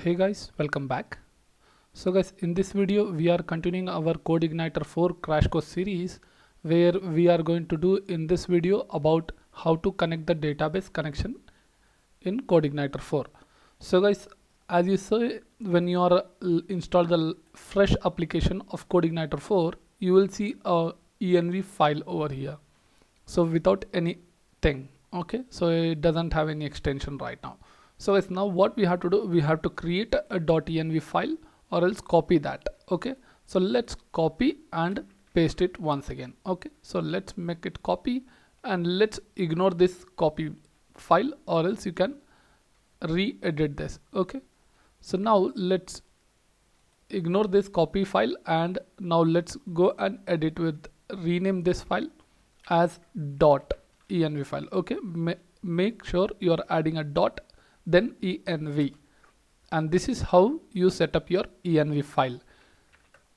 Hey guys, welcome back. So guys, in this video we are continuing our CodeIgniter 4 crash course series, where we are going to do in this video about how to connect the database connection in CodeIgniter 4. So guys, as you saw, when you are install the fresh application of CodeIgniter 4, you will see a env file over here. So without anything, okay, so it doesn't have any extension right now. So guys, now what we have to do, we have to create a .env file or else copy that. Okay, so let's copy and paste it once again. Okay, so let's make it copy and let's ignore this copy file or else you can re-edit this. Okay, so now let's ignore this copy file and now let's go and edit with rename this file as .env file. Okay, make sure you are adding a dot then env, and this is how you set up your env file.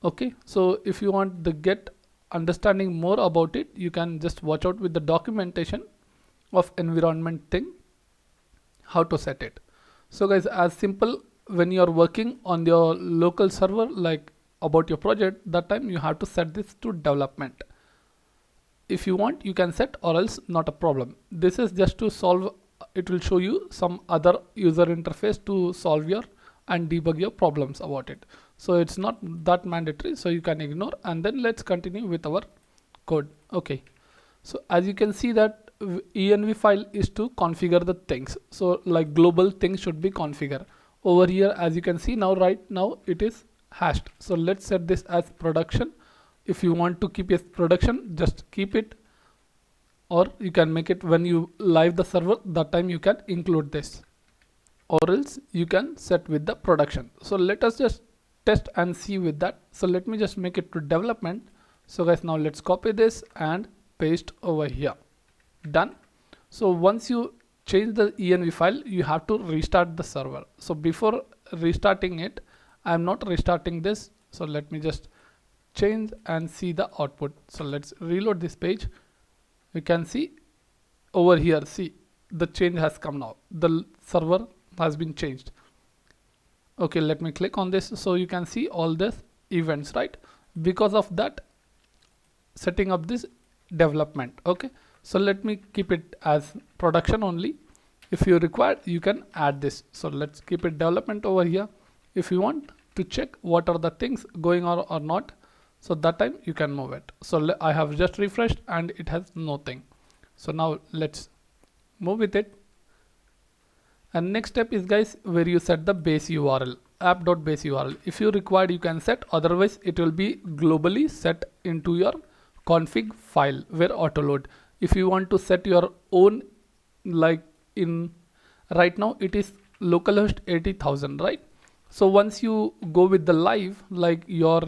Okay, so if you want to get understanding more about it, you can just watch out with the documentation of environment thing, how to set it. So guys, as simple, when you are working on your local server, like about your project, that time you have to set this to development. If you want, you can set, or else not a problem. This is just to solve, it will show you some other user interface to solve your and debug your problems about it. So it's not that mandatory, so you can ignore, and then let's continue with our code. Okay, so as you can see that env file is to configure the things. So like global things should be configured over here. As you can see now, right now it is hashed. So let's set this as production. If you want to keep it production, just keep it, or you can make it when you live the server, that time you can include this, or else you can set with the production. So let us just test and see with that. So let me just make it to development. So guys, now let's copy this and paste over here. Done. So once you change the env file, you have to restart the server. So before restarting it, I am not restarting this. So let me just change and see the output. So let's reload this page. You can see over here, see the change has come now. The server has been changed. Okay, let me click on this. So you can see all this events, right? Because of that, setting up this development. Okay, so let me keep it as production only. If you require, you can add this. So let's keep it development over here. If you want to check what are the things going on or not, so that time you can move it. So I have just refreshed and it has nothing. So now let's move with it. And next step is guys, where you set the base URL, app.base URL. If you require, you can set, otherwise it will be globally set into your config file where autoload. If you want to set your own, like in right now it is localhost 80,000, right? So once you go with the live, like your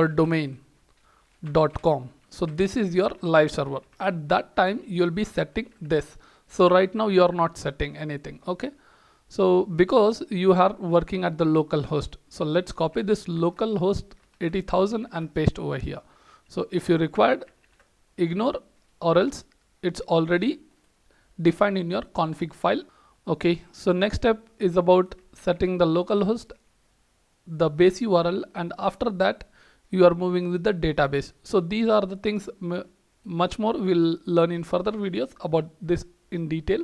domain.com, so this is your live server. At that time you'll be setting this. So right now you are not setting anything. Okay, so because you are working at the local host, so let's copy this local host 80,000 and paste over here. So if you required, ignore, or else it's already defined in your config file. Okay, so next step is about setting the local host, the base URL, and after that you are moving with the database. So these are the things, much more we'll learn in further videos about this in detail.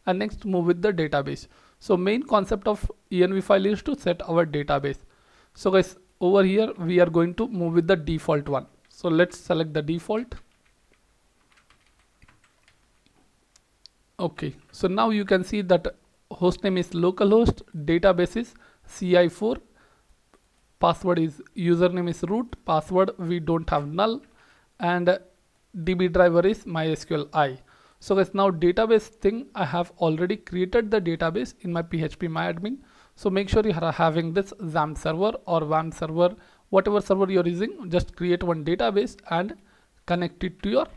And next, move with the database. So main concept of env file is to set our database. So guys, over here we are going to move with the default one. So let's select the default. Okay, so now you can see that host name is localhost, database is CI4, password is username is root, password we don't have null, and DB driver is MySQLi. So guys, now database thing, I have already created the database in my phpMyAdmin. So make sure you are having this XAMPP server or WAMP server, whatever server you're using, just create one database and connect it to your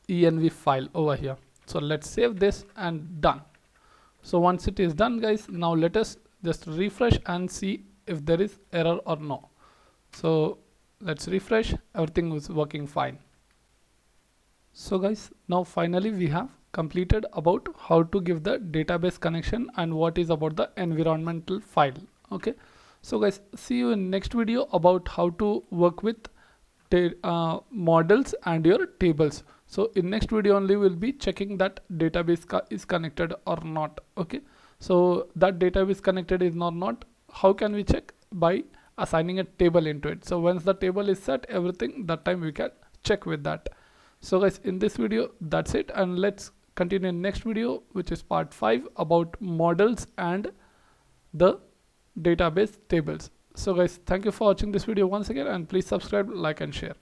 env file over here. So let's save this and done. So once it is done guys, now let us just refresh and see if there is error or no. So let's refresh, everything is working fine. So guys, now finally we have completed about how to give the database connection and what is about the environmental file. Okay, so guys, see you in next video about how to work with models and your tables. So in next video only we'll be checking that database is connected or not. Okay, so that database connected is not, how can we check? By assigning a table into it. So once the table is set, everything, that time we can check with that. So guys, in this video that's it, and let's continue in next video, which is part 5 about models and the database tables. So guys, thank you for watching this video once again, and please subscribe, like and share.